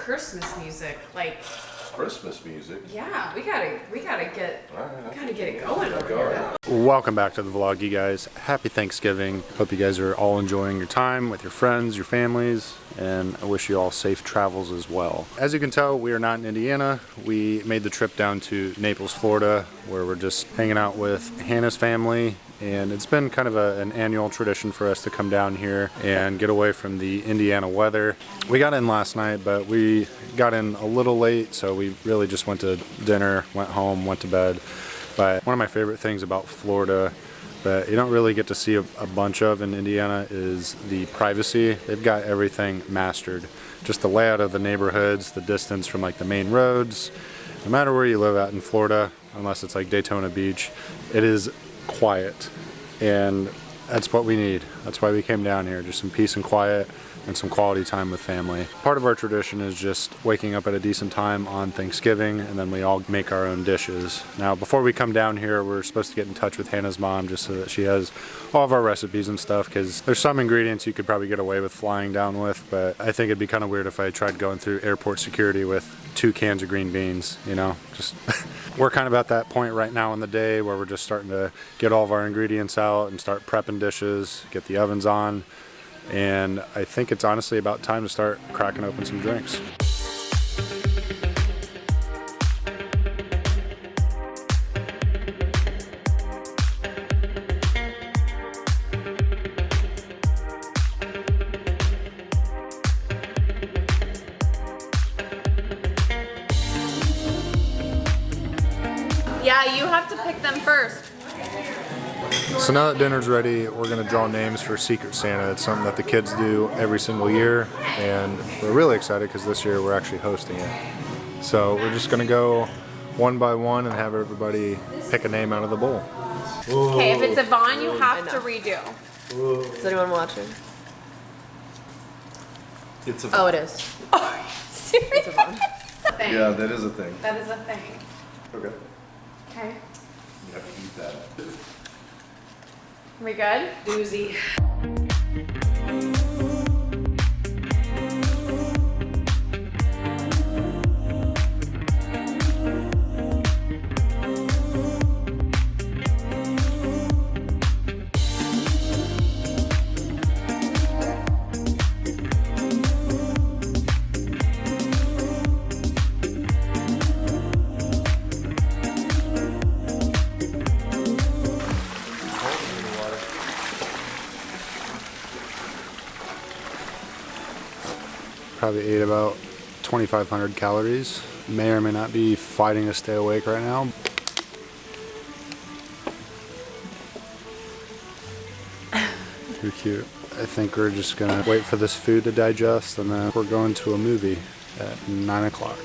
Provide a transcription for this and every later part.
Christmas music, like Christmas music. yeah, we gotta get it going over here. Welcome back to the vlog, you guys. Happy Thanksgiving. Hope you guys are all enjoying your time with your friends, your families, and I wish you all safe travels as well. As you can tell, we are not in Indiana. We made the trip down to Naples, Florida, where we're just hanging out with Hannah's family, and it's been kind of an annual tradition for us to come down here and get away from the Indiana weather. We got in last night, but we got in a little late, so we really just went to dinner, went home, went to bed. But one of my favorite things about Florida that you don't really get to see a bunch of in Indiana is the privacy. They've got everything mastered. Just the layout of the neighborhoods, the distance from like the main roads. No matter where you live at in Florida, unless it's like Daytona Beach, it is quiet. And that's what we need. That's why we came down here, just some peace and quiet and some quality time with family. Part of our tradition is just waking up at a decent time on Thanksgiving, and then we all make our own dishes. Now, before we come down here, we're supposed to get in touch with Hannah's mom just so that she has all of our recipes and stuff, because there's some ingredients you could probably get away with flying down with, but I think it'd be kind of weird if I tried going through airport security with 2 cans of green beans, you know? Just we're kind of at that point right now in the day where we're just starting to get all of our ingredients out and start prepping dishes, get the ovens on. And I think it's honestly about time to start cracking open some drinks. Yeah, you have to pick them first. So now that dinner's ready, we're gonna draw names for Secret Santa. It's something that the kids do every single year, and we're really excited because this year we're actually hosting it. So we're just gonna go one by one and have everybody pick a name out of the bowl. Okay, if it's Yvonne, you have to redo. Is anyone watching? It's a Oh, it is. It's Yvonne. yeah, that is a thing. That is a thing. Okay. Okay. You have to eat that. We good? Doozy. Probably ate about 2,500 calories. May or may not be fighting to stay awake right now. Too cute. I think we're just gonna wait for this food to digest, and then we're going to a movie at 9 o'clock.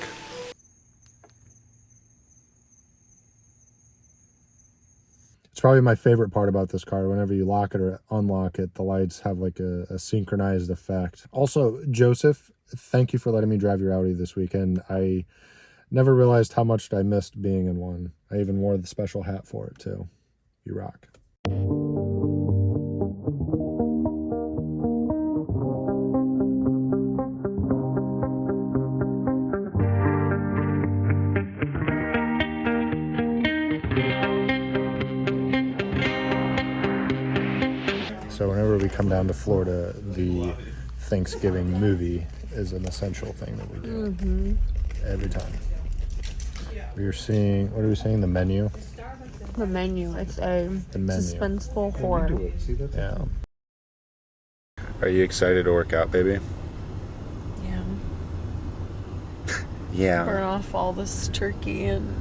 It's probably my favorite part about this car. Whenever you lock it or unlock it, the lights have like a synchronized effect. Also, Joseph, thank you for letting me drive your Audi this weekend. I never realized how much I missed being in one. I even wore the special hat for it too. You rock. So whenever we come down to Florida, the Thanksgiving movie is an essential thing that we do every time. We are seeing, what are we saying, the menu? The menu. It's a suspenseful horror. Yeah. Are you excited to work out, baby? Yeah. Yeah. Burn off all this turkey and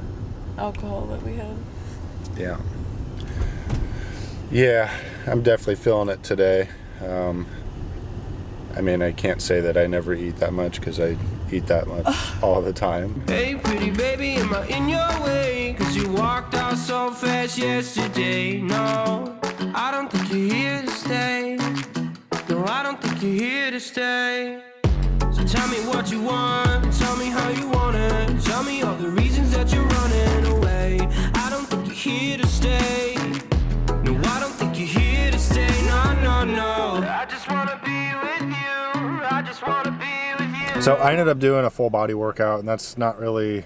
alcohol that we had. Yeah. Yeah, I'm definitely feeling it today. I mean, I can't say that I never eat that much because I eat that much all the time. Hey, pretty baby, am I in your way? Cause you walked out so fast yesterday. No, I don't think you're here to stay. No, I don't think you're here to stay. So tell me what you want, tell me how you want it. Tell me all the reasons that you're running away. I don't think you're here to stay. No, I don't think you're here to stay. No, no, no. I just wanna be with you. I just wanna be with you. So I ended up doing a full body workout, and that's not really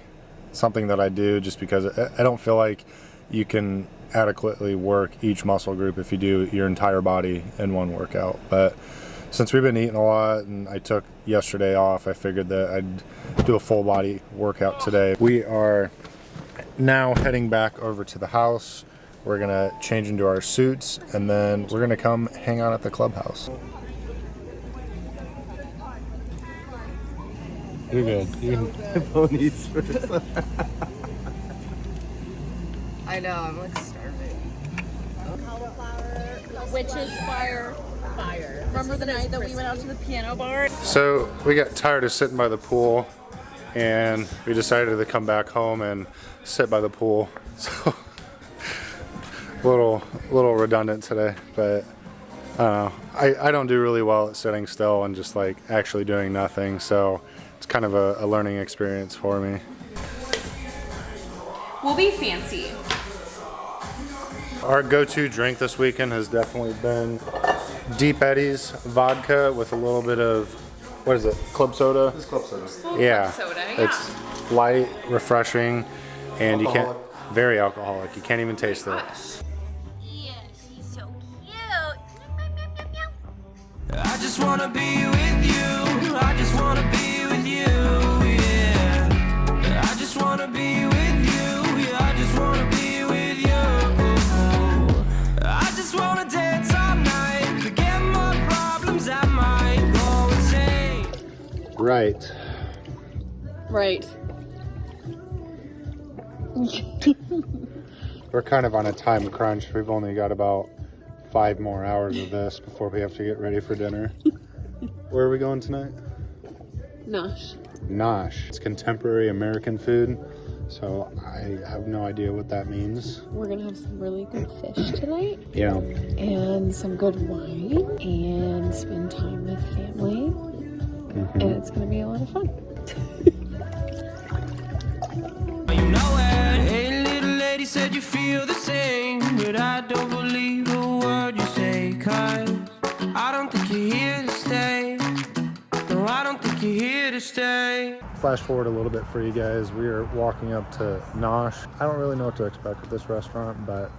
something that I do just because I don't feel like you can adequately work each muscle group if you do your entire body in one workout. But since we've been eating a lot and I took yesterday off, I figured that I'd do a full body workout today. We are now heading back over to the house. We're gonna change into our suits and then we're gonna come hang out at the clubhouse. You're good. You can ponies first. I know, I'm like starving. Witches fire. Remember the night that we went out to the piano bar? So we got tired of sitting by the pool and we decided to come back home and sit by the pool. So little redundant today, but I don't know. I don't do really well at sitting still and just like actually doing nothing. So it's kind of a learning experience for me. We'll be fancy. Our go-to drink this weekend has definitely been Deep Eddy's vodka with a little bit of, what is it, club soda? It's club soda. Yeah, Soda, yeah. it's light, refreshing, and you can't, very alcoholic. You can't even taste it. Yeah, she's so cute. I just wanna be with you. I just wanna be with you. Yeah. I just wanna be with you. Yeah, I just wanna be with you. I just wanna dance all night. Forget my problems. I might go insane. Right. Right. We're kind of on a time crunch. We've only got about 5 more hours of this before we have to get ready for dinner. Where are we going tonight? Nosh. Nosh. It's contemporary American food, so I have no idea what that means. We're gonna have some really good fish tonight. Yeah. And some good wine. And spend time with family. And it's gonna be a lot of fun. You know it. Hey, little lady said you feel the same, but I don't believe a word you say, 'cause I don't think you're here to stay. No, I don't think you're here to stay. Flash forward a little bit for you guys. We are walking up to Nosh. I don't really know what to expect at this restaurant, but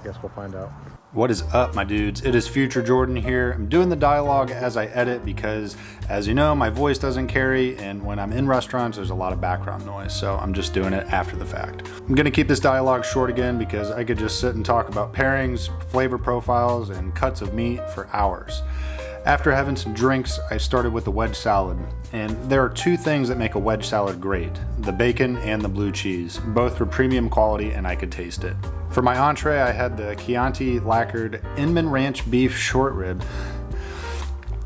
I guess we'll find out. What is up, my dudes? It is Future Jordan here. I'm doing the dialogue as I edit because, as you know, my voice doesn't carry, and when I'm in restaurants, there's a lot of background noise, so I'm just doing it after the fact. I'm gonna keep this dialogue short again because I could just sit and talk about pairings, flavor profiles, and cuts of meat for hours. After having some drinks, I started with the wedge salad. And there are 2 things that make a wedge salad great: the bacon and the blue cheese. Both were premium quality and I could taste it. For my entree, I had the Chianti lacquered Inman Ranch beef short rib.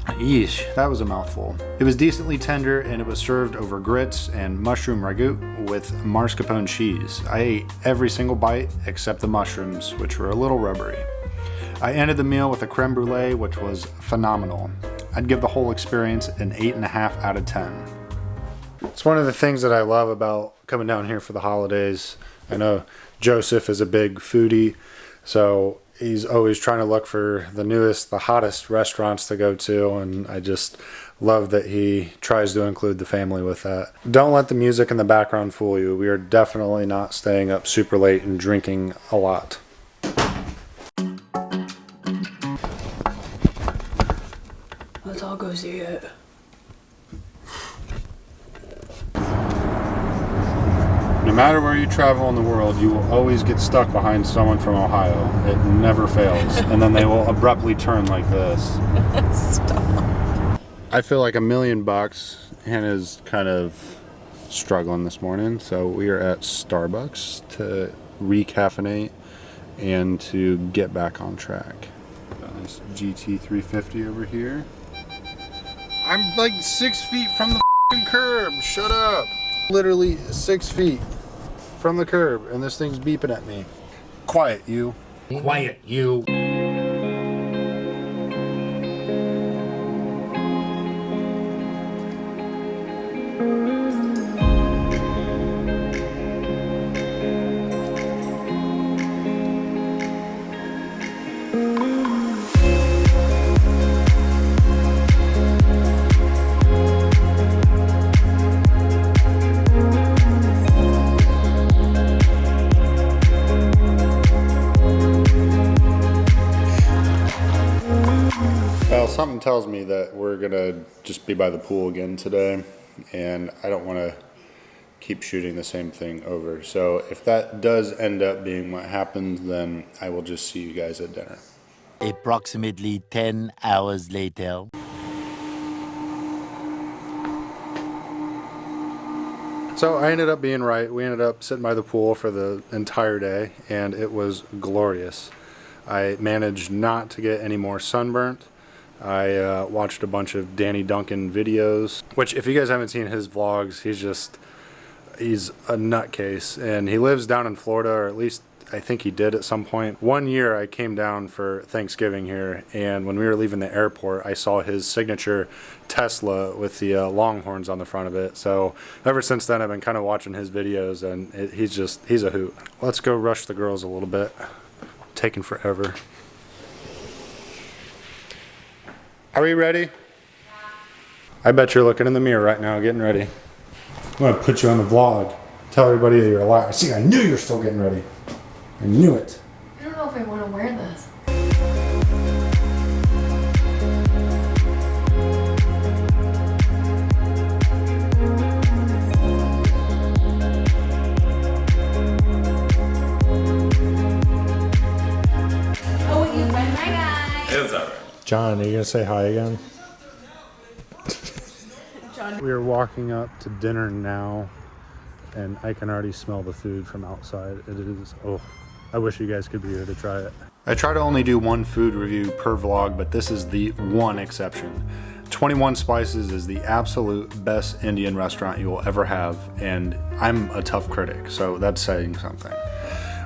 Yeesh, that was a mouthful. It was decently tender and it was served over grits and mushroom ragout with mascarpone cheese. I ate every single bite except the mushrooms, which were a little rubbery. I ended the meal with a creme brulee, which was phenomenal. I'd give the whole experience an 8.5 out of 10. It's one of the things that I love about coming down here for the holidays. I know Joseph is a big foodie, so he's always trying to look for the newest, the hottest restaurants to go to, and I just love that he tries to include the family with that. Don't let the music in the background fool you. We are definitely not staying up super late and drinking a lot. Let's all go see it. No matter where you travel in the world, you will always get stuck behind someone from Ohio. It never fails. And then they will abruptly turn like this. Stop. I feel like $1,000,000. Hannah's kind of struggling this morning, so we are at Starbucks to recaffeinate and to get back on track. Got this GT350 over here. I'm like 6 feet from the f***ing curb. Shut up. Literally 6 feet from the curb, and this thing's beeping at me. Quiet, you. Quiet, you. Something tells me that we're gonna just be by the pool again today, and I don't want to keep shooting the same thing over. So if that does end up being what happens, then I will just see you guys at dinner. Approximately 10 hours later. So I ended up being right. We ended up sitting by the pool for the entire day, and it was glorious. I managed not to get any more sunburnt. I watched a bunch of Danny Duncan videos, which if you guys haven't seen his vlogs, he's a nutcase, and he lives down in Florida, or at least I think he did at some point. One year I came down for Thanksgiving here, and when we were leaving the airport, I saw his signature Tesla with the Longhorns on the front of it. So ever since then, I've been kind of watching his videos, and he's a hoot. Let's go rush the girls a little bit. Taking forever. Are we ready? I bet you're looking in the mirror right now, getting ready. I'm gonna put you on the vlog. Tell everybody that you're a liar. See, I knew you were still getting ready. I knew it. I don't know if I want to wear this. John, are you gonna say hi again? John. We are walking up to dinner now, and I can already smell the food from outside. It is, oh, I wish you guys could be here to try it. I try to only do one food review per vlog, but this is the one exception. 21 Spices is the absolute best Indian restaurant you will ever have, and I'm a tough critic, so that's saying something.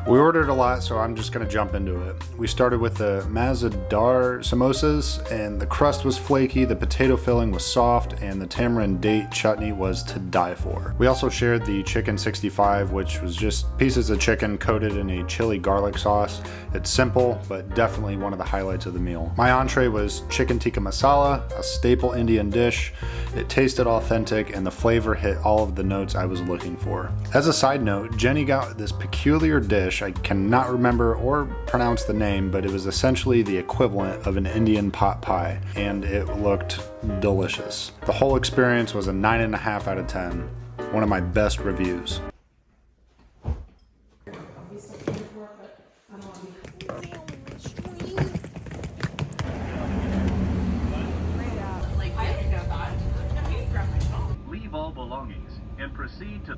We ordered a lot, so I'm just gonna jump into it. We started with the Mazadar samosas, and the crust was flaky, the potato filling was soft, and the tamarind date chutney was to die for. We also shared the chicken 65, which was just pieces of chicken coated in a chili garlic sauce. It's simple, but definitely one of the highlights of the meal. My entree was chicken tikka masala, a staple Indian dish. It tasted authentic, and the flavor hit all of the notes I was looking for. As a side note, Jenny got this peculiar dish. I cannot remember or pronounce the name, but it was essentially the equivalent of an Indian pot pie, and it looked delicious. The whole experience was a 9.5 out of 10. One of my best reviews. Leave all belongings and proceed to